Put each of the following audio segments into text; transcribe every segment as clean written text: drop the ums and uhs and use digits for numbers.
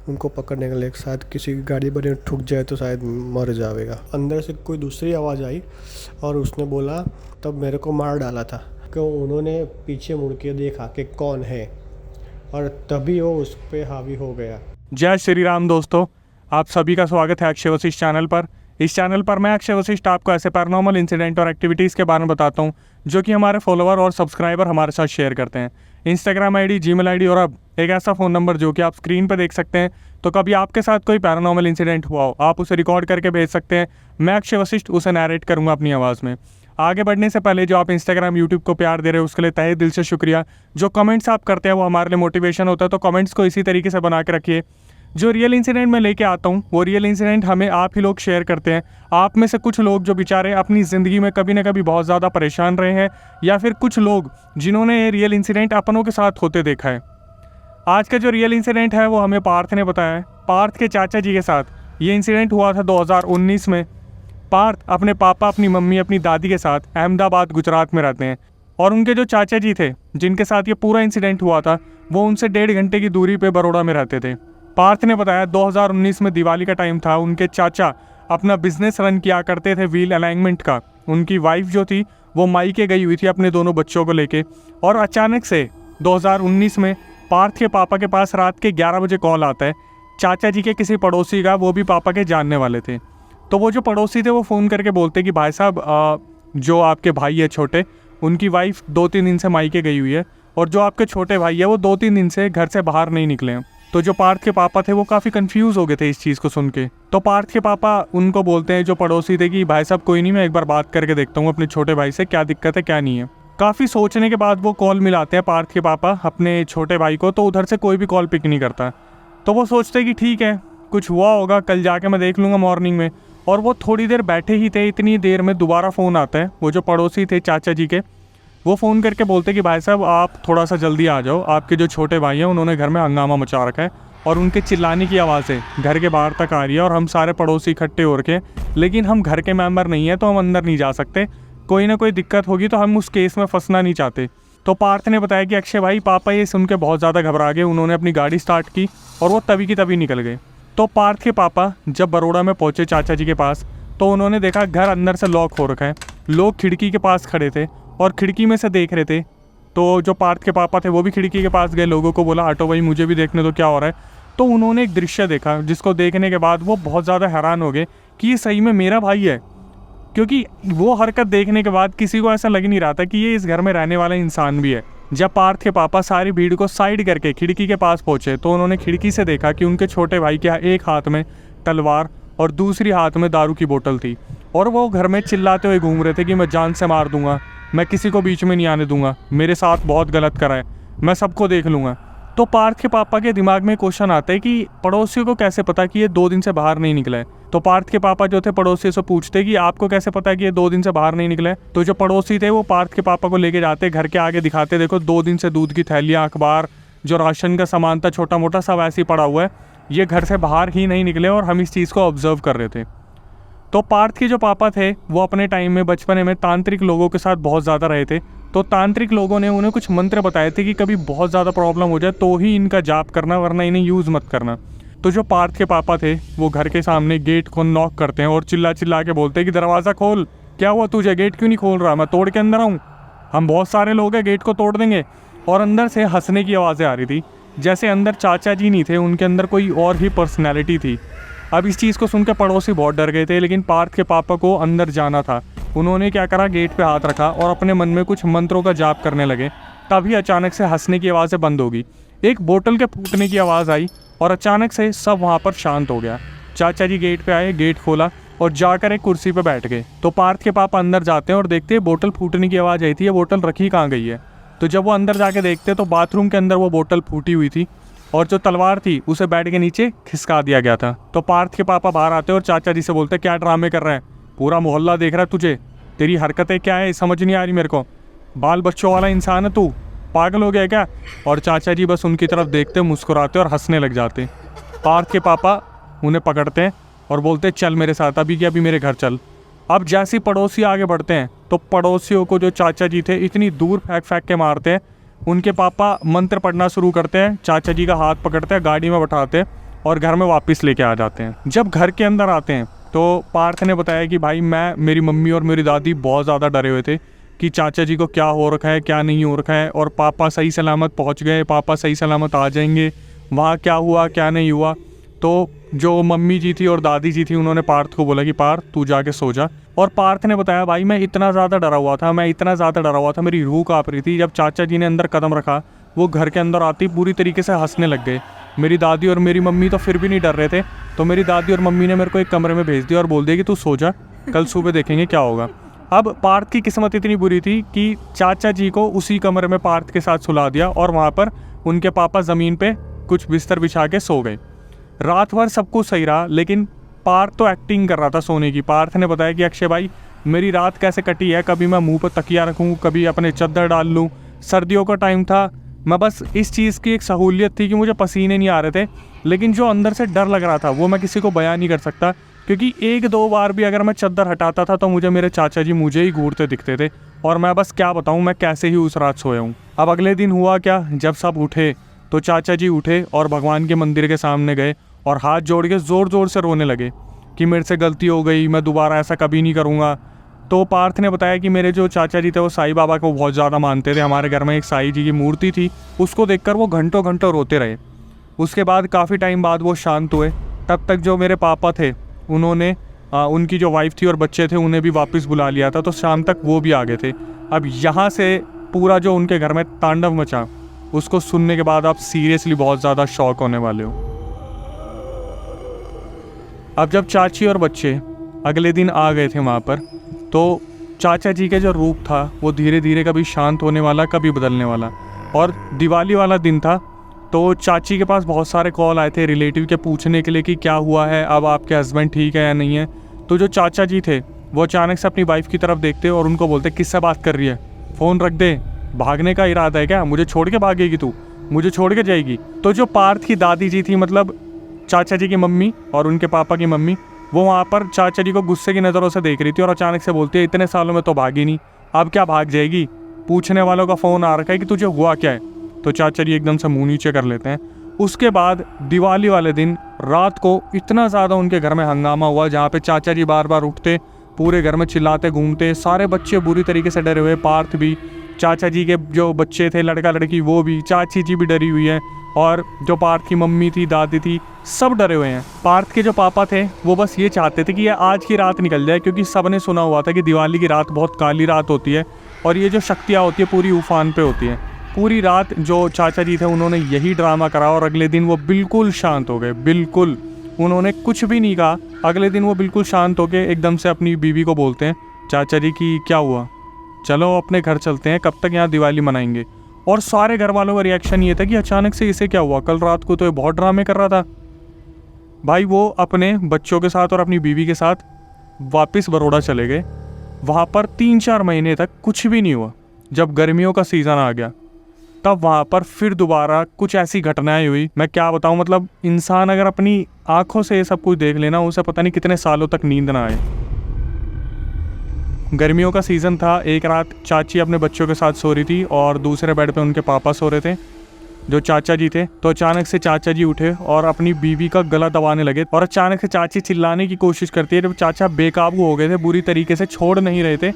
उनको पकड़ने के लिए, शायद किसी की गाड़ी बड़ी ठुक जाए तो शायद मर जाएगा। अंदर से कोई दूसरी आवाज़ आई और उसने बोला तब मेरे को मार डाला था। कि उन्होंने पीछे मुड़ के देखा कि कौन है और तभी वो उस पर हावी हो गया। जय श्री राम दोस्तों, आप सभी का स्वागत है अक्षय वशिष्ठ चैनल पर। इस चैनल पर मैं अक्षय वशिष्ठ आपको ऐसे पैरानॉर्मल इंसिडेंट और एक्टिविटीज़ के बारे में बताता हूँ जो कि हमारे फॉलोअर और सब्सक्राइबर हमारे साथ शेयर करते हैं। इंस्टाग्राम आईडी, जीमेल आईडी और अब एक ऐसा फ़ोन नंबर जो कि आप स्क्रीन पर देख सकते हैं। तो कभी आपके साथ कोई पैरानॉर्मल इंसिडेंट हुआ हो, आप उसे रिकॉर्ड करके भेज सकते हैं। मैं अक्षय वशिष्ठ उसे नैरेट करूँगा अपनी आवाज़ में। आगे बढ़ने से पहले जो आप इंस्टाग्राम, यूट्यूब को प्यार दे रहे हो उसके लिए तहे दिल से शुक्रिया। जो कमेंट्स आप करते हैं वो हमारे लिए मोटिवेशन होता है, तो कमेंट्स को इसी तरीके से बना के रखिए। जो रियल इंसिडेंट मैं लेके आता हूँ वो रियल इंसिडेंट हमें आप ही लोग शेयर करते हैं। आप में से कुछ लोग जो बेचारे अपनी ज़िंदगी में कभी ना कभी बहुत ज़्यादा परेशान रहे हैं, या फिर कुछ लोग जिन्होंने ये रियल इंसिडेंट अपनों के साथ होते देखा है। आज का जो रियल इंसिडेंट है वो हमें पार्थ ने बताया है। पार्थ के चाचा जी के साथ ये इंसिडेंट हुआ था 2019 में। पार्थ अपने पापा, अपनी मम्मी, अपनी दादी के साथ अहमदाबाद, गुजरात में रहते हैं, और उनके जो चाचा जी थे जिनके साथ ये पूरा इंसिडेंट हुआ था वो उनसे 1.5 घंटे की दूरी पे बड़ौदा में रहते थे। पार्थ ने बताया 2019 में दिवाली का टाइम था। उनके चाचा अपना बिजनेस रन किया करते थे व्हील अलाइनमेंट का। उनकी वाइफ जो थी वो मायके गई हुई थी अपने दोनों बच्चों को लेके, और अचानक से 2019 में पार्थ के पापा के पास रात के 11 बजे कॉल आता है चाचा जी के किसी पड़ोसी का, वो भी पापा के जानने वाले थे। तो वो जो पड़ोसी थे वो फ़ोन करके बोलते कि भाई साहब, जो आपके भाई है छोटे, उनकी वाइफ 2-3 दिन से मायके गई हुई है, और जो आपके छोटे भाई है वो 2-3 दिन से घर से बाहर नहीं निकले हैं। तो जो पार्थ के पापा थे वो काफ़ी कंफ्यूज हो गए थे इस चीज़ को सुन के। तो पार्थ के पापा उनको बोलते हैं, जो पड़ोसी थे, कि भाई साहब कोई नहीं, मैं एक बार बात करके देखता हूँ अपने छोटे भाई से, क्या दिक्कत है क्या नहीं है। काफ़ी सोचने के बाद वो कॉल मिलाते हैं पार्थ के पापा अपने छोटे भाई को, तो उधर से कोई भी कॉल पिक नहीं करता। तो वो सोचते कि ठीक है, कुछ हुआ होगा, कल जाके मैं देख लूँगा मॉर्निंग में। और वो थोड़ी देर बैठे ही थे, इतनी देर में दोबारा फ़ोन आता है। वो जो पड़ोसी थे चाचा जी के, वो फ़ोन करके बोलते कि भाई साहब आप थोड़ा सा जल्दी आ जाओ, आपके जो छोटे भाई हैं उन्होंने घर में हंगामा मचा रखा है, और उनके चिल्लाने की आवाज़ें घर के बाहर तक आ रही है, और हम सारे पड़ोसी इकट्ठे हो रखे, लेकिन हम घर के मेंबर नहीं हैं तो हम अंदर नहीं जा सकते। कोई ना कोई दिक्कत होगी तो हम उस केस में फंसना नहीं चाहते। तो पार्थ ने बताया कि अक्षय भाई, पापा ये सुन के बहुत ज़्यादा घबरा गए। उन्होंने अपनी गाड़ी स्टार्ट की और वो तभी की तभी निकल गए। तो पार्थ के पापा जब बड़ौदा में पहुँचे चाचा जी के पास, तो उन्होंने देखा घर अंदर से लॉक हो रखा है। लोग खिड़की के पास खड़े थे और खिड़की में से देख रहे थे। तो जो पार्थ के पापा थे वो भी खिड़की के पास गए, लोगों को बोला हटो भाई, मुझे भी देखने दो क्या हो रहा है। तो उन्होंने एक दृश्य देखा जिसको देखने के बाद वो बहुत ज़्यादा हैरान हो गए कि ये सही में मेरा भाई है, क्योंकि वो हरकत देखने के बाद किसी को ऐसा लग नहीं रहा था कि ये इस घर में रहने वाला इंसान भी है। जब पार्थ के पापा सारी भीड़ को साइड करके खिड़की के पास पहुंचे तो उन्होंने खिड़की से देखा कि उनके छोटे भाई के एक हाथ में तलवार और दूसरी हाथ में दारू की बोतल थी, और वो घर में चिल्लाते हुए घूम रहे थे कि मैं जान से मार दूंगा, मैं किसी को बीच में नहीं आने दूंगा, मेरे साथ बहुत गलत करा है, मैं सबको देख लूँगा। तो पार्थ के पापा के दिमाग में क्वेश्चन आता है कि पड़ोसियों को कैसे पता कि ये 2 दिन से बाहर नहीं निकला है। तो पार्थ के पापा जो थे पड़ोसी से पूछते कि आपको कैसे पता है कि ये 2 दिन से बाहर नहीं निकला है। तो जो पड़ोसी थे वो पार्थ के पापा को लेके जाते, घर के आगे दिखाते, देखो 2 दिन से दूध की थैलियाँ, अखबार, जो राशन का सामान था छोटा मोटा, सब ऐसे ही पड़ा हुआ है, ये घर से बाहर ही नहीं निकले, और हम इस चीज़ को ऑब्जर्व कर रहे थे। तो पार्थ के जो पापा थे वो अपने टाइम में बचपने में तांत्रिक लोगों के साथ बहुत ज़्यादा रहे थे। तो तांत्रिक लोगों ने उन्हें कुछ मंत्र बताए थे कि कभी बहुत ज़्यादा प्रॉब्लम हो जाए तो ही इनका जाप करना, वरना इन्हें यूज़ मत करना। तो जो पार्थ के पापा थे वो घर के सामने गेट को नॉक करते हैं और चिल्ला चिल्ला के बोलते हैं कि दरवाज़ा खोल, क्या हुआ तुझे, गेट क्यों नहीं खोल रहा, मैं तोड़ के अंदर आऊँ, हम बहुत सारे लोग हैं, गेट को तोड़ देंगे। और अंदर से हंसने की आवाज़ें आ रही थी, जैसे अंदर चाचा जी नहीं थे, उनके अंदर कोई और ही पर्सनैलिटी थी। अब इस चीज़ को सुनकर पड़ोसी बहुत डर गए थे, लेकिन पार्थ के पापा को अंदर जाना था। उन्होंने क्या करा, गेट पे हाथ रखा और अपने मन में कुछ मंत्रों का जाप करने लगे। तभी अचानक से हंसने की आवाज़ें बंद हो गई, एक बोतल के फूटने की आवाज़ आई, और अचानक से सब वहाँ पर शांत हो गया। चाचा जी गेट पे आए, गेट खोला और जाकर एक कुर्सी पे बैठ गए। तो पार्थ के पापा अंदर जाते हैं और देखते हैं बोतल फूटने की आवाज़ आई थी, ये बोतल रखी कहाँ गई है। तो जब वो अंदर जाके देखते तो बाथरूम के अंदर वो बोतल फूटी हुई थी, और जो तलवार थी उसे बेड के नीचे खिसका दिया गया था। तो पार्थ के पापा बाहर आते और चाचा जी से बोलते, क्या ड्रामे कर रहे हैं, पूरा मोहल्ला देख रहा है तुझे, तेरी हरकतें क्या है समझ नहीं आ रही मेरे को, बाल बच्चों वाला इंसान है तू, पागल हो गया क्या। और चाचा जी बस उनकी तरफ देखते, मुस्कुराते और हंसने लग जाते। पार्थ के पापा उन्हें पकड़ते हैं और बोलते, चल मेरे साथ, अभी क्या, अभी मेरे घर चल। अब जैसे ही पड़ोसी आगे बढ़ते हैं तो पड़ोसियों को जो चाचा जी थे इतनी दूर फेंक फेंक के मारते हैं। उनके पापा मंत्र पढ़ना शुरू करते हैं, चाचा जी का हाथ पकड़ते हैं, गाड़ी में बैठाते हैं और घर में वापस लेके आ जाते हैं। जब घर के अंदर आते हैं तो पार्थ ने बताया कि भाई मेरी मम्मी और मेरी दादी बहुत ज़्यादा डरे हुए थे कि चाचा जी को क्या हो रखा है, क्या नहीं हो रखा है, और पापा सही सलामत पहुंच गए, पापा सही सलामत आ जाएंगे, वहाँ क्या हुआ क्या नहीं हुआ। तो जो मम्मी जी थी और दादी जी थी उन्होंने पार्थ को बोला कि पार्थ तू जाके सो जा। और पार्थ ने बताया भाई मैं इतना ज़्यादा डरा हुआ था, मेरी रूह काँप रही थी। जब चाचा जी ने अंदर कदम रखा वो घर के अंदर आती पूरी तरीके से हंसने लग गए। मेरी दादी और मेरी मम्मी तो फिर भी नहीं डर रहे थे, तो मेरी दादी और मम्मी ने मेरे को एक कमरे में भेज दिया और बोल दिया कि तू सो जा, कल सुबह देखेंगे क्या होगा। अब पार्थ की किस्मत इतनी बुरी थी कि चाचा जी को उसी कमरे में पार्थ के साथ सुला दिया और वहाँ पर उनके पापा ज़मीन पे कुछ बिस्तर बिछा के सो गए। रात भर सब कुछ सही रहा, लेकिन पार्थ तो एक्टिंग कर रहा था सोने की। पार्थ ने बताया कि अक्षय भाई मेरी रात कैसे कटी है, कभी मैं मुंह पर तकिया रखूँ, कभी अपने चद्दर डाल लूँ। सर्दियों का टाइम था, मैं बस इस चीज़ की एक सहूलियत थी कि मुझे पसीने नहीं आ रहे थे, लेकिन जो अंदर से डर लग रहा था वो मैं किसी को बयान नहीं कर सकता, क्योंकि एक दो बार भी अगर मैं चद्दर हटाता था तो मुझे मेरे चाचा जी मुझे ही घूरते दिखते थे, और मैं बस क्या बताऊँ मैं कैसे ही उस रात सोया हूँ। अब अगले दिन हुआ क्या, जब सब उठे तो चाचा जी उठे और भगवान के मंदिर के सामने गए और हाथ जोड़ के ज़ोर ज़ोर से रोने लगे कि मेरे से गलती हो गई, मैं दोबारा ऐसा कभी नहीं करूँगा। तो पार्थ ने बताया कि मेरे जो चाचा जी थे वो साईं बाबा को बहुत ज़्यादा मानते थे। हमारे घर में एक साईं जी की मूर्ति थी, उसको देखकर वो घंटों घंटों रोते रहे। उसके बाद काफ़ी टाइम बाद वो शांत हुए। तब तक जो मेरे पापा थे उन्होंने उनकी जो वाइफ थी और बच्चे थे उन्हें भी वापस बुला लिया था, तो शाम तक वो भी आ गए थे। अब यहाँ से पूरा जो उनके घर में तांडव मचा, उसको सुनने के बाद आप सीरियसली बहुत ज़्यादा शॉक होने वाले हो। अब जब चाची और बच्चे अगले दिन आ गए थे वहाँ पर, तो चाचा जी का जो रूप था वो धीरे धीरे कभी शांत होने वाला, कभी बदलने वाला। और दिवाली वाला दिन था, तो चाची के पास बहुत सारे कॉल आए थे रिलेटिव के पूछने के लिए कि क्या हुआ है, अब आपके हस्बैंड ठीक है या नहीं है। तो जो चाचा जी थे वो अचानक से अपनी वाइफ की तरफ देखते और उनको बोलते किससे बात कर रही है, फ़ोन रख दे, भागने का इरादा है क्या, मुझे छोड़ के भागेगी तू, मुझे छोड़ के जाएगी। तो जो पार्थ की दादी जी थी, मतलब चाचा जी की मम्मी और उनके पापा की मम्मी, वो वहाँ पर चाचा जी को गुस्से की नज़रों से देख रही थी और अचानक से बोलती है इतने सालों में तो भागी नहीं, अब क्या भाग जाएगी, पूछने वालों का फ़ोन आ रखा है कि तुझे हुआ क्या है। तो चाचा जी एकदम से मुँह नीचे कर लेते हैं। उसके बाद दिवाली वाले दिन रात को इतना ज़्यादा उनके घर में हंगामा हुआ, जहाँ पे चाचा जी बार बार उठते, पूरे घर में चिल्लाते घूमते, सारे बच्चे बुरी तरीके से डरे हुए, पार्थ भी, चाचा जी के जो बच्चे थे लड़का लड़की वो भी, चाची जी भी डरी हुई है, और जो पार्थ की मम्मी थी दादी थी सब डरे हुए हैं। पार्थ के जो पापा थे वो बस ये चाहते थे कि ये आज की रात निकल जाए, क्योंकि सब ने सुना हुआ था कि दिवाली की रात बहुत काली रात होती है और ये जो शक्तियाँ होती है पूरी उफान पे होती हैं। पूरी रात जो चाचा जी थे उन्होंने यही ड्रामा करा और अगले दिन वो बिल्कुल शांत हो गए, बिल्कुल उन्होंने कुछ भी नहीं कहा। अगले दिन वो बिल्कुल शांत होके एकदम से अपनी बीवी को बोलते हैं चाचा जी की क्या हुआ, चलो अपने घर चलते हैं, कब तक यहाँ दिवाली मनाएंगे। और सारे घर वालों का रिएक्शन ये था कि अचानक से इसे क्या हुआ, कल रात को तो ये बहुत ड्रामे कर रहा था। भाई वो अपने बच्चों के साथ और अपनी बीवी के साथ वापस बड़ौदा चले गए। वहाँ पर 3-4 महीने तक कुछ भी नहीं हुआ। जब गर्मियों का सीज़न आ गया तब वहाँ पर फिर दोबारा कुछ ऐसी घटनाएं हुई, मैं क्या बताऊँ, मतलब इंसान अगर अपनी आंखों से ये सब कुछ देख लेना उसे पता नहीं कितने सालों तक नींद ना आए। गर्मियों का सीज़न था। एक रात चाची अपने बच्चों के साथ सो रही थी और दूसरे बेड पे उनके पापा सो रहे थे जो चाचा जी थे। तो अचानक से चाचा जी उठे और अपनी बीवी का गला दबाने लगे और अचानक से चाची चिल्लाने की कोशिश करती है। जब चाचा बेकाबू हो गए थे, बुरी तरीके से छोड़ नहीं रहे थे,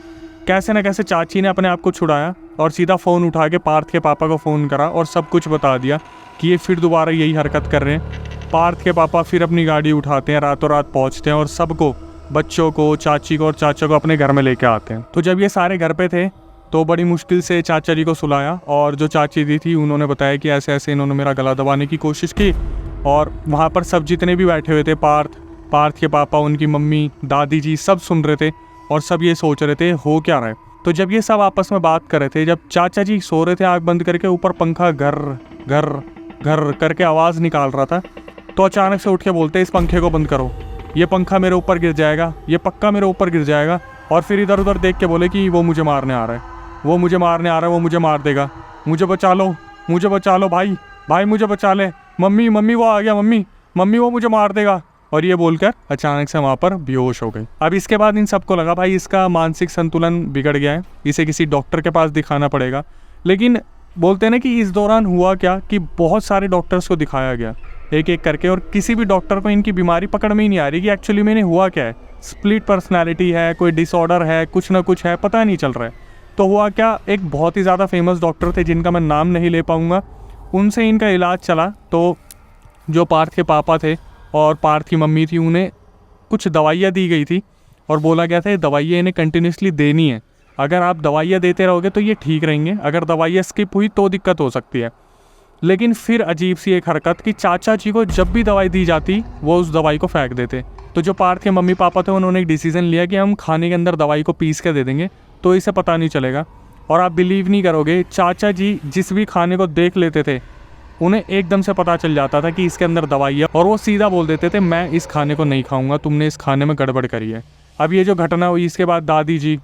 कैसे न कैसे चाची ने अपने आप को छुड़ाया और सीधा फ़ोन उठा के पार्थ के पापा को फ़ोन करा और सब कुछ बता दिया कि ये फिर दोबारा यही हरकत कर रहे हैं। पार्थ के पापा फिर अपनी गाड़ी उठाते हैं, रातों रात पहुँचते हैं और सबको, बच्चों को, चाची को और चाचा को अपने घर में लेके आते हैं। तो जब ये सारे घर पे थे तो बड़ी मुश्किल से चाचा जी को सुलाया और जो चाची दी थी उन्होंने बताया कि ऐसे ऐसे इन्होंने मेरा गला दबाने की कोशिश की। और वहाँ पर सब जितने भी बैठे हुए थे, पार्थ के पापा, उनकी मम्मी, दादी जी, सब सुन रहे थे और सब ये सोच रहे थे हो क्या रहा है। तो जब ये सब आपस में बात कर रहे थे, जब चाचा जी सो रहे थे आँख बंद करके, ऊपर पंखा घर घर घर करके आवाज़ निकाल रहा था, तो अचानक से उठ के बोलते इस पंखे को बंद करो, ये पंखा मेरे ऊपर गिर जाएगा, ये पक्का मेरे ऊपर गिर जाएगा। और फिर इधर उधर देख के बोले कि वो मुझे मारने आ रहा है, वो मुझे मारने आ रहा है, वो मुझे मार देगा, मुझे बचा लो, मुझे बचा लो, भाई भाई मुझे बचा ले, मम्मी मम्मी वो आ गया, मम्मी मम्मी वो मुझे मार देगा। और ये बोलकर अचानक से वहाँ पर बेहोश हो गई। अब इसके बाद इन सबको लगा भाई इसका मानसिक संतुलन बिगड़ गया है, इसे किसी डॉक्टर के पास दिखाना पड़ेगा। लेकिन बोलते हैं ना कि इस दौरान हुआ क्या कि बहुत सारे डॉक्टर्स को दिखाया गया, एक एक करके, और किसी भी डॉक्टर को इनकी बीमारी पकड़ में ही नहीं आ रही कि एक्चुअली में इन्हें हुआ क्या है। स्प्लिट पर्सनैलिटी है, कोई डिसऑर्डर है, कुछ ना कुछ है, पता नहीं चल रहा है। तो हुआ क्या, एक बहुत ही ज़्यादा फेमस डॉक्टर थे जिनका मैं नाम नहीं ले पाऊँगा, उनसे इनका इलाज चला। तो जो पार्थ के पापा थे और पार्थ की मम्मी थी, उन्हें कुछ दवाइयाँ दी गई थी और बोला गया था ये दवाइयाँ इन्हें कंटिन्यूसली देनी है। अगर आप दवाइयाँ देते रहोगे तो ये ठीक रहेंगे, अगर दवाइयाँ स्किप हुई तो दिक्कत हो सकती है। लेकिन फिर अजीब सी एक हरकत कि चाचा जी को जब भी दवाई दी जाती वो उस दवाई को फेंक देते। तो जो पार्थ के मम्मी पापा थे उन्होंने एक डिसीज़न लिया कि हम खाने के अंदर दवाई को पीस के दे देंगे तो इसे पता नहीं चलेगा। और आप बिलीव नहीं करोगे, चाचा जी जिस भी खाने को देख लेते थे उन्हें एकदम से पता चल जाता था कि इसके अंदर दवाई है, और वो सीधा बोल देते थे मैं इस खाने को नहीं खाऊंगा, तुमने इस खाने में गड़बड़ करी है। अब ये जो घटना हुई इसके बाद दादी जी,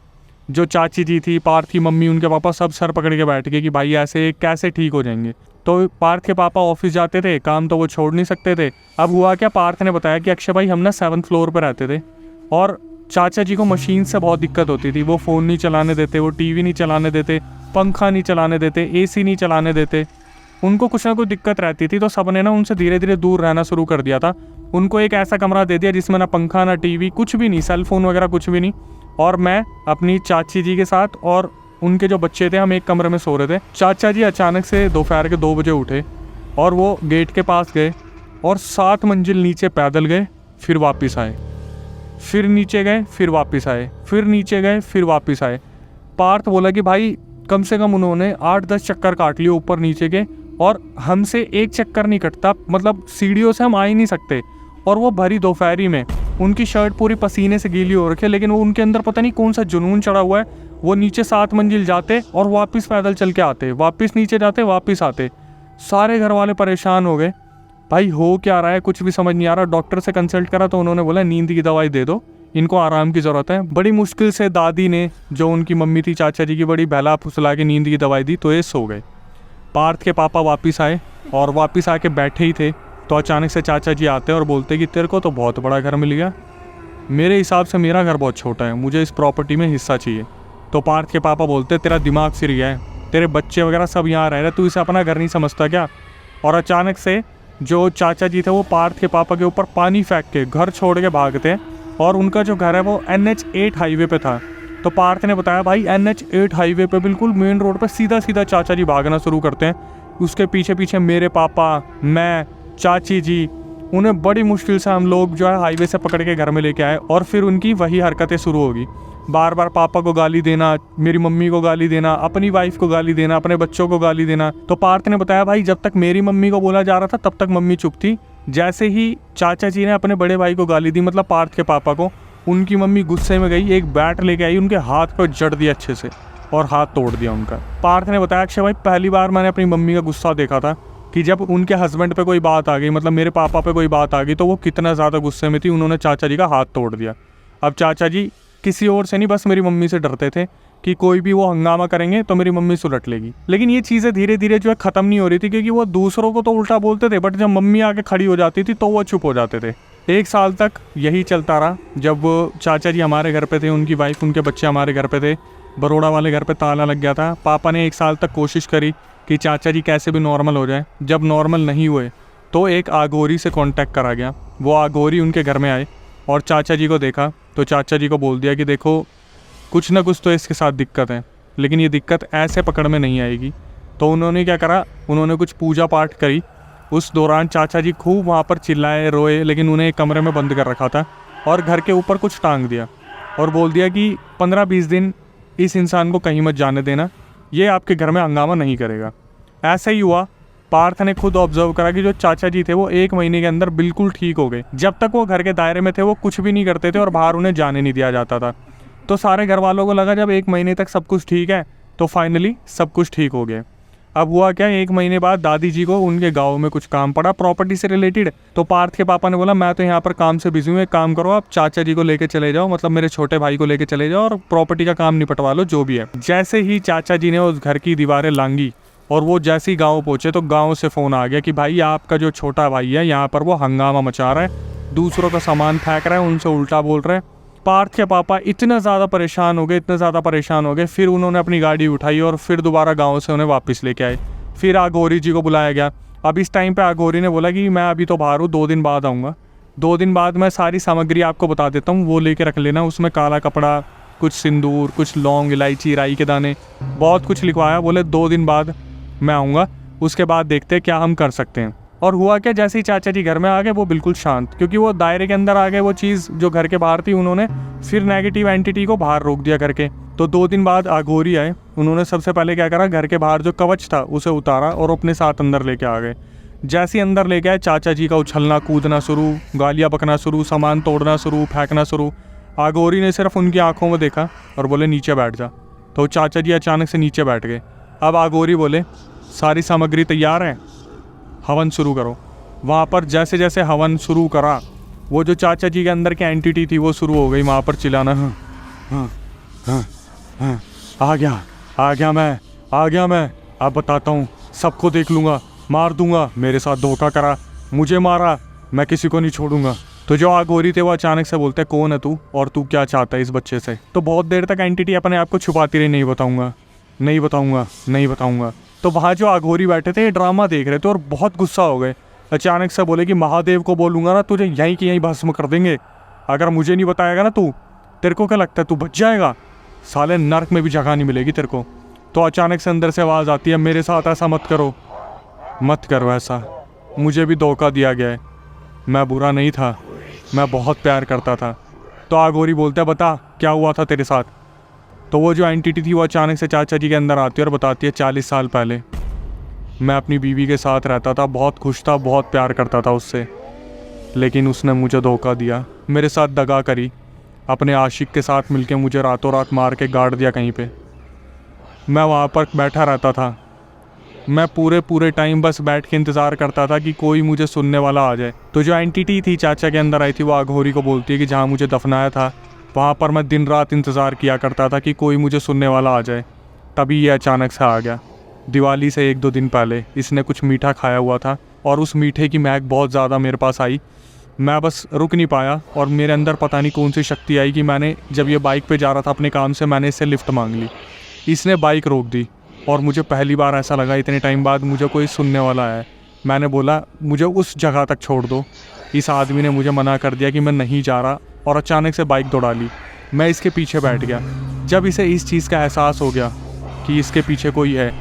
जो चाची जी थी, पार्थ की मम्मी, उनके पापा सब सर पकड़ के बैठ गए कि भाई ऐसे कैसे ठीक हो जाएंगे। तो पार्थ के पापा ऑफिस जाते थे, काम तो वो छोड़ नहीं सकते थे। अब हुआ क्या, पार्थ ने बताया कि अक्षय भाई हम ना 7th फ्लोर पर रहते थे और चाचा जी को मशीन से बहुत दिक्कत होती थी। वो फ़ोन नहीं चलाने देते, वो टीवी नहीं चलाने देते, पंखा नहीं चलाने देते, एसी नहीं चलाने देते, उनको कुछ ना कुछ दिक्कत रहती थी। तो सबने ना उनसे धीरे धीरे दूर रहना शुरू कर दिया था। उनको एक ऐसा कमरा दे दिया जिसमें ना पंखा ना टीवी, कुछ भी नहीं, सेल फोन वगैरह कुछ भी नहीं। और मैं अपनी चाची जी के साथ और उनके जो बच्चे थे हम एक कमरे में सो रहे थे। चाचा जी अचानक से दोपहर के 2 बजे उठे और वो गेट के पास गए और 7 मंजिल नीचे पैदल गए, फिर वापस आए, फिर नीचे गए, फिर वापस आए, फिर नीचे गए, फिर वापस आए। पार्थ बोला कि भाई कम से कम उन्होंने 8-10 चक्कर काट लिए ऊपर नीचे के, और हमसे एक चक्कर नहीं कटता, मतलब सीढ़ियों से हम आ ही नहीं सकते। और वो भरी दोपहरी में उनकी शर्ट पूरी पसीने से गीली हो रखी है, लेकिन वो उनके अंदर पता नहीं कौन सा जुनून चढ़ा हुआ है। वो नीचे 7 मंजिल जाते और वापस पैदल चल के आते, वापस नीचे जाते, वापस आते। सारे घर वाले परेशान हो गए, भाई हो क्या रहा है, कुछ भी समझ नहीं आ रहा। डॉक्टर से कंसल्ट करा तो उन्होंने बोला नींद की दवाई दे दो, इनको आराम की ज़रूरत है। बड़ी मुश्किल से दादी ने, जो उनकी मम्मी थी चाचा जी की, बड़ी बहला फुसला के नींद की दवाई दी तो ये सो गए। पार्थ के पापा वापस आए और वापस आके बैठे ही थे तो अचानक से चाचा जी आते और बोलते कि तेरे को तो बहुत बड़ा घर मिल गया, मेरे हिसाब से मेरा घर बहुत छोटा है, मुझे इस प्रॉपर्टी में हिस्सा चाहिए। तो पार्थ के पापा बोलते तेरा दिमाग फिर गया है, तेरे बच्चे वगैरह सब यहाँ रह रहे, तू इसे अपना घर नहीं समझता क्या। और अचानक से जो चाचा जी थे वो पार्थ के पापा के ऊपर पानी फेंक के घर छोड़ के भागते हैं, और उनका जो घर है वो NH8 हाईवे पे था। तो पार्थ ने बताया भाई NH8 हाईवे पे बिल्कुल मेन रोड पे सीधा सीधा चाचा जी भागना शुरू करते हैं। उसके पीछे पीछे मेरे पापा, मैं, चाची जी, उन्हें बड़ी मुश्किल से हम लोग जो है हाईवे से पकड़ के घर में लेके आए। और फिर उनकी वही हरकतें शुरू होगी, बार बार पापा को गाली देना, मेरी मम्मी को गाली देना, अपनी वाइफ को गाली देना, अपने बच्चों को गाली देना। तो पार्थ ने बताया भाई जब तक मेरी मम्मी को बोला जा रहा था तब तक मम्मी चुप थी, जैसे ही चाचा जी ने अपने बड़े भाई को गाली दी, मतलब पार्थ के पापा को, उनकी मम्मी गुस्से में गई, एक बैट लेके आई, उनके हाथ पर जड़ दिया अच्छे से और हाथ तोड़ दिया उनका। पार्थ ने बताया अक्षय भाई पहली बार मैंने अपनी मम्मी का गुस्सा देखा था कि जब उनके हस्बैंड पे कोई बात आ गई, मतलब मेरे पापा पे कोई बात आ गई, तो वो कितना ज़्यादा गुस्से में थी, उन्होंने चाचा जी का हाथ तोड़ दिया। अब चाचा जी किसी और से नहीं, बस मेरी मम्मी से डरते थे कि कोई भी वो हंगामा करेंगे तो मेरी मम्मी सुलट लेगी। लेकिन ये चीज़ें धीरे धीरे जो है ख़त्म नहीं हो रही थी, क्योंकि वो दूसरों को तो उल्टा बोलते थे, बट जब मम्मी आके खड़ी हो जाती थी तो वो चुप हो जाते थे। 1 साल तक यही चलता रहा। जब चाचा जी हमारे घर पे थे, उनकी वाइफ, उनके बच्चे हमारे घर पे थे, बरोड़ा वाले घर पे ताला लग गया था। पापा ने 1 साल तक कोशिश करी कि चाचा जी कैसे भी नॉर्मल हो जाए। जब नॉर्मल नहीं हुए तो एक आगोरी से कांटेक्ट करा गया। वो आगोरी उनके घर में आए और चाचा जी को देखा तो चाचा जी को बोल दिया कि देखो कुछ ना कुछ तो इसके साथ दिक्कत है, लेकिन ये दिक्कत ऐसे पकड़ में नहीं आएगी। तो उन्होंने क्या करा, उन्होंने कुछ पूजा पाठ करी। उस दौरान चाचा जी खूब वहाँ पर चिल्लाए, रोए, लेकिन उन्हें एक कमरे में बंद कर रखा था और घर के ऊपर कुछ टांग दिया और बोल दिया कि 15-20 दिन इस इंसान को कहीं मत जाने देना, ये आपके घर में हंगामा नहीं करेगा। ऐसा ही हुआ। पार्थ ने खुद ऑब्जर्व करा कि जो चाचा जी थे वो 1 महीने के अंदर बिल्कुल ठीक हो गए। जब तक वो घर के दायरे में थे वो कुछ भी नहीं करते थे और बाहर उन्हें जाने नहीं दिया जाता था। तो सारे घर वालों को लगा जब 1 महीने तक सब कुछ ठीक है तो फाइनली सब कुछ ठीक हो गया। अब हुआ क्या, 1 महीने बाद दादी जी को उनके गांव में कुछ काम पड़ा प्रॉपर्टी से रिलेटेड। तो पार्थ के पापा ने बोला मैं तो यहाँ पर काम से बिजी हूँ, एक काम करो आप चाचा जी को लेके चले जाओ, मतलब मेरे छोटे भाई को लेके चले जाओ और प्रॉपर्टी का काम निपटवा लो जो भी है। जैसे ही चाचा जी ने उस घर की दीवारें लांगी और वो जैसे ही गाँव पहुँचे तो गाँव से फ़ोन आ गया कि भाई आपका जो छोटा भाई है यहाँ पर वो हंगामा मचा रहा है, दूसरों का सामान फेंक रहा है, उनसे उल्टा बोल रहा है। पार्थ के पापा इतना ज़्यादा परेशान हो गए, इतने ज़्यादा परेशान हो गए, फिर उन्होंने अपनी गाड़ी उठाई और फिर दोबारा गांव से उन्हें वापस लेके आए। फिर आगोरी जी को बुलाया गया। अब इस टाइम पे अघोरी ने बोला कि मैं अभी तो बाहर हूँ, 2 दिन बाद आऊँगा, 2 दिन बाद मैं सारी सामग्री आपको बता देता हूँ, वो लेके रख लेना। उसमें काला कपड़ा, कुछ सिंदूर, कुछ लौंग, इलायची, राई के दाने, बहुत कुछ लिखवाया। बोले 2 दिन बाद मैं आऊँगा, उसके बाद देखते हैं क्या हम कर सकते हैं। और हुआ क्या, जैसे ही चाचा जी घर में आ गए वो बिल्कुल शांत, क्योंकि वो दायरे के अंदर आ गए। वो चीज़ जो घर के बाहर थी, उन्होंने फिर नेगेटिव एंटिटी को बाहर रोक दिया करके। तो 2 दिन बाद अघोरी आए। उन्होंने सबसे पहले क्या करा, घर के बाहर जो कवच था उसे उतारा और अपने साथ अंदर लेके आ गए। जैसे ही अंदर लेके आए, चाचा जी का उछलना कूदना शुरू, गालियाँ बकना शुरू, सामान तोड़ना शुरू, फेंकना शुरू। अघोरी ने सिर्फ उनकी आंखों में देखा और बोले नीचे बैठ जा। तो चाचा जी अचानक से नीचे बैठ गए। अब अघोरी बोले सारी सामग्री तैयार है, हवन शुरू करो। वहाँ पर जैसे जैसे हवन शुरू करा, वो जो चाचा जी के अंदर की एंटिटी थी वो शुरू हो गई वहाँ पर चिल्लाना, हाँ हाँ हाँ, आ गया मैं, अब बताता हूँ, सबको देख लूँगा, मार दूंगा, मेरे साथ धोखा करा, मुझे मारा, मैं किसी को नहीं छोड़ूंगा। तो जो अघोरी थे वो अचानक से बोलते कौन है तू और तू क्या चाहता है इस बच्चे से। तो बहुत देर तक एंटिटी अपने आप को छुपाती रही, नहीं बताऊंगा। तो वहाँ जो अघोरी बैठे थे ये ड्रामा देख रहे थे और बहुत गुस्सा हो गए। अचानक से बोले कि महादेव को बोलूँगा ना, तुझे यहीं की यहीं भस्म कर देंगे। अगर मुझे नहीं बताएगा ना तू, तेरे को क्या लगता है तू बच जाएगा? साले नर्क में भी जगह नहीं मिलेगी तेरे को। तो अचानक से अंदर से आवाज़ आती है, मेरे साथ ऐसा मत करो ऐसा, मुझे भी धोखा दिया गया है, मैं बुरा नहीं था, मैं बहुत प्यार करता था। तो अघोरी बोलता है बता क्या हुआ था तेरे साथ। तो वो जो एंटिटी थी वो अचानक से चाचा जी के अंदर आती है और बताती है 40 साल पहले मैं अपनी बीवी के साथ रहता था, बहुत खुश था, बहुत प्यार करता था उससे, लेकिन उसने मुझे धोखा दिया, मेरे साथ दगा करी, अपने आशिक के साथ मिलके मुझे रातों रात मार के गाड़ दिया कहीं पे। मैं वहाँ पर बैठा रहता था, मैं पूरे टाइम बस बैठ के इंतज़ार करता था कि कोई मुझे सुनने वाला आ जाए। तो जो एंटिटी थी चाचा के अंदर आई थी वो अघोरी को बोलती है कि जहाँ मुझे दफनाया था वहाँ पर मैं दिन रात इंतज़ार किया करता था कि कोई मुझे सुनने वाला आ जाए। तभी ये अचानक से आ गया। दिवाली से 1-2 दिन पहले इसने कुछ मीठा खाया हुआ था और उस मीठे की महक बहुत ज़्यादा मेरे पास आई। मैं बस रुक नहीं पाया और मेरे अंदर पता नहीं कौन सी शक्ति आई कि मैंने, जब ये बाइक पे जा रहा था अपने काम से, मैंने इससे लिफ्ट मांग ली। इसने बाइक रोक दी और मुझे पहली बार ऐसा लगा इतने टाइम बाद मुझे कोई सुनने वाला है। मैंने बोला मुझे उस जगह तक छोड़ दो। इस आदमी ने मुझे मना कर दिया कि मैं नहीं जा रहा और अचानक से बाइक दौड़ा ली। मैं इसके पीछे बैठ गया। जब इसे इस चीज़ का एहसास हो गया कि इसके पीछे कोई है,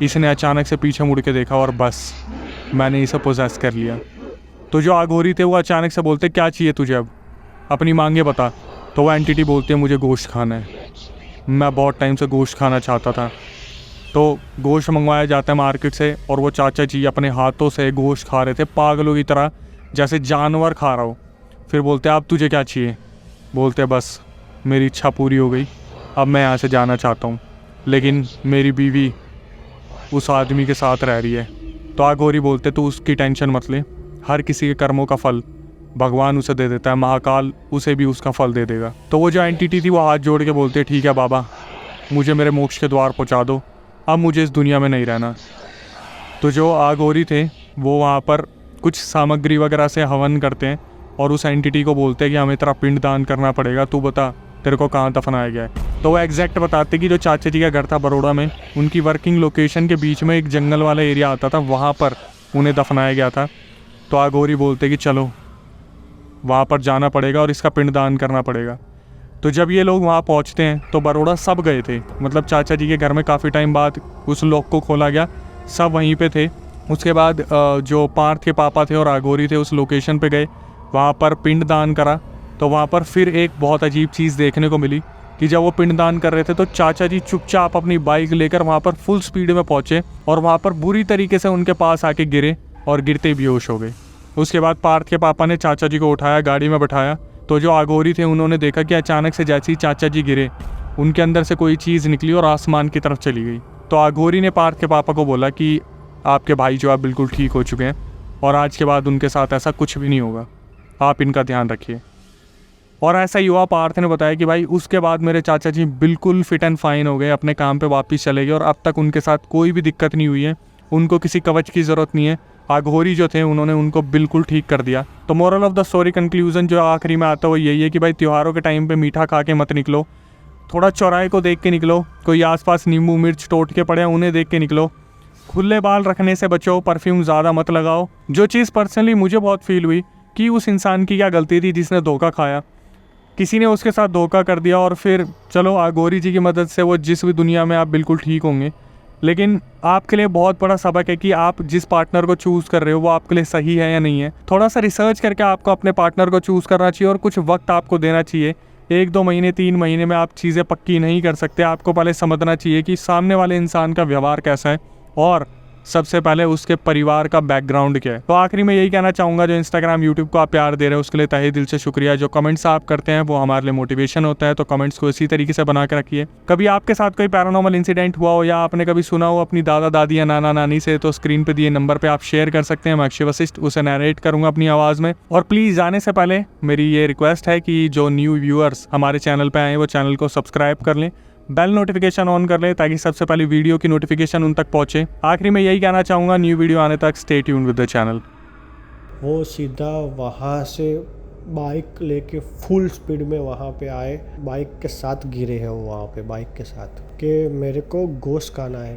इसने अचानक से पीछे मुड़ के देखा और बस मैंने इसे पोजेस कर लिया। तो जो अघोरी थे वो अचानक से बोलते क्या चाहिए तुझे, अब अपनी मांगे बता। तो वो एंटिटी बोलती है मुझे गोश्त खाना है, मैं बहुत टाइम से गोश्त खाना चाहता था। तो गोश्त मंगवाया जाता है मार्केट से और वो चाचा जी अपने हाथों से गोश्त खा रहे थे पागलों की तरह, जैसे जानवर खा रहा हो। फिर बोलते अब तुझे क्या चाहिए? बोलते बस मेरी इच्छा पूरी हो गई, अब मैं यहाँ से जाना चाहता हूँ, लेकिन मेरी बीवी उस आदमी के साथ रह रही है। तो अघोरी बोलते तू उसकी टेंशन मत ले, हर किसी के कर्मों का फल भगवान उसे दे देता है, महाकाल उसे भी उसका फल दे देगा। तो वो जो एंटिटी थी वो हाथ जोड़ के बोलते ठीक है बाबा, मुझे मेरे मोक्ष के द्वार पहुँचा दो, अब मुझे इस दुनिया में नहीं रहना। तो जो अघोरी थे वो वहाँ पर कुछ सामग्री वगैरह से हवन करते हैं और उस एंटिटी को बोलते हैं कि हमें तेरा पिंड दान करना पड़ेगा, तू बता तेरे को कहाँ दफनाया गया है। तो वो एग्जैक्ट बताते कि जो चाचा जी का घर था बड़ौदा में, उनकी वर्किंग लोकेशन के बीच में एक जंगल वाला एरिया आता था, वहाँ पर उन्हें दफनाया गया था। तो अघोरी बोलते कि चलो वहाँ पर जाना पड़ेगा और इसका पिंड दान करना पड़ेगा। तो जब ये लोग वहाँ पहुँचते हैं तो बड़ौदा सब गए थे, मतलब चाचा जी के घर में काफ़ी टाइम बाद उस लॉक को खोला गया, सब वहीं पे थे। उसके बाद जो पार्थ के पापा थे और अघोरी थे उस लोकेशन पे गए, वहाँ पर पिंड दान करा। तो वहाँ पर फिर एक बहुत अजीब चीज़ देखने को मिली कि जब वो पिंड दान कर रहे थे तो चाचा जी चुपचाप अपनी बाइक लेकर वहाँ पर फुल स्पीड में पहुँचे और वहाँ पर बुरी तरीके से उनके पास आके गिरे और गिरते बेहोश हो गए। उसके बाद पार्थ के पापा ने चाचा जी को उठाया, गाड़ी में बैठाया। तो जो अघोरी थे उन्होंने देखा कि अचानक से जैसे ही चाचा जी गिरे, उनके अंदर से कोई चीज़ निकली और आसमान की तरफ चली गई। तो अघोरी ने पार्थ के पापा को बोला कि आपके भाई जो आप बिल्कुल ठीक हो चुके हैं और आज के बाद उनके साथ ऐसा कुछ भी नहीं होगा, आप इनका ध्यान रखिए। और ऐसा ही हुआ। पार्थ ने बताया कि भाई उसके बाद मेरे चाचा जी बिल्कुल फिट एंड फाइन हो गए, अपने काम पे वापस चले गए और अब तक उनके साथ कोई भी दिक्कत नहीं हुई है, उनको किसी कवच की ज़रूरत नहीं है। अघोरी जो थे उन्होंने उनको बिल्कुल ठीक कर दिया। तो moral of the story conclusion जो आखिरी में आता है वो यही है कि भाई त्योहारों के टाइम पे मीठा खा के मत निकलो, थोड़ा चौराहे को देख के निकलो, कोई आसपास नींबू मिर्च टोट के पड़े हैं उन्हें देख के निकलो, खुले बाल रखने से बचो, परफ्यूम ज़्यादा मत लगाओ। जो चीज़ पर्सनली मुझे बहुत फील हुई कि उस इंसान की क्या गलती थी जिसने धोखा खाया, किसी ने उसके साथ धोखा कर दिया और फिर चलो अघोरी जी की मदद से वो जिस भी दुनिया में आप बिल्कुल ठीक होंगे, लेकिन आपके लिए बहुत बड़ा सबक है कि आप जिस पार्टनर को चूज़ कर रहे हो वो आपके लिए सही है या नहीं है। थोड़ा सा रिसर्च करके आपको अपने पार्टनर को चूज़ करना चाहिए और कुछ वक्त आपको देना चाहिए। 1-2 महीने 3 महीने में आप चीज़ें पक्की नहीं कर सकते। आपको पहले समझना चाहिए कि सामने वाले इंसान का व्यवहार कैसा है और सबसे पहले उसके परिवार का बैकग्राउंड क्या है। तो आखिरी में यही कहना चाहूँगा, जो इंस्टाग्राम यूट्यूब को आप प्यार दे रहे हो उसके लिए तहे दिल से शुक्रिया। जो कमेंट्स आप करते हैं वो हमारे लिए मोटिवेशन होता है, तो कमेंट्स को इसी तरीके से बना के रखिए। कभी आपके साथ कोई पैरानॉर्मल इंसिडेंट हुआ हो या आपने कभी सुना हो अपनी दादा दादी या नाना नानी से, तो स्क्रीन पर दिए नंबर पर आप शेयर कर सकते हैं। मैं अक्षय वशिष्ठ उसे नरेट करूँगा अपनी आवाज़ में। और प्लीज़ जाने से पहले मेरी ये रिक्वेस्ट है कि जो न्यू व्यूअर्स हमारे चैनल पर आए वो चैनल को सब्सक्राइब कर लें, बेल नोटिफिकेशन ऑन कर ले ताकि सबसे पहले वीडियो की नोटिफिकेशन उन तक पहुंचे। आखिरी में यही कहना चाहूँगा, न्यू वीडियो आने तक stay tuned with the channel. वो सीधा वहाँ से बाइक लेके फुल स्पीड में वहाँ पे आए, बाइक के साथ गिरे हैं वो वहाँ पे बाइक के साथ, कि मेरे को गोश्त खाना है।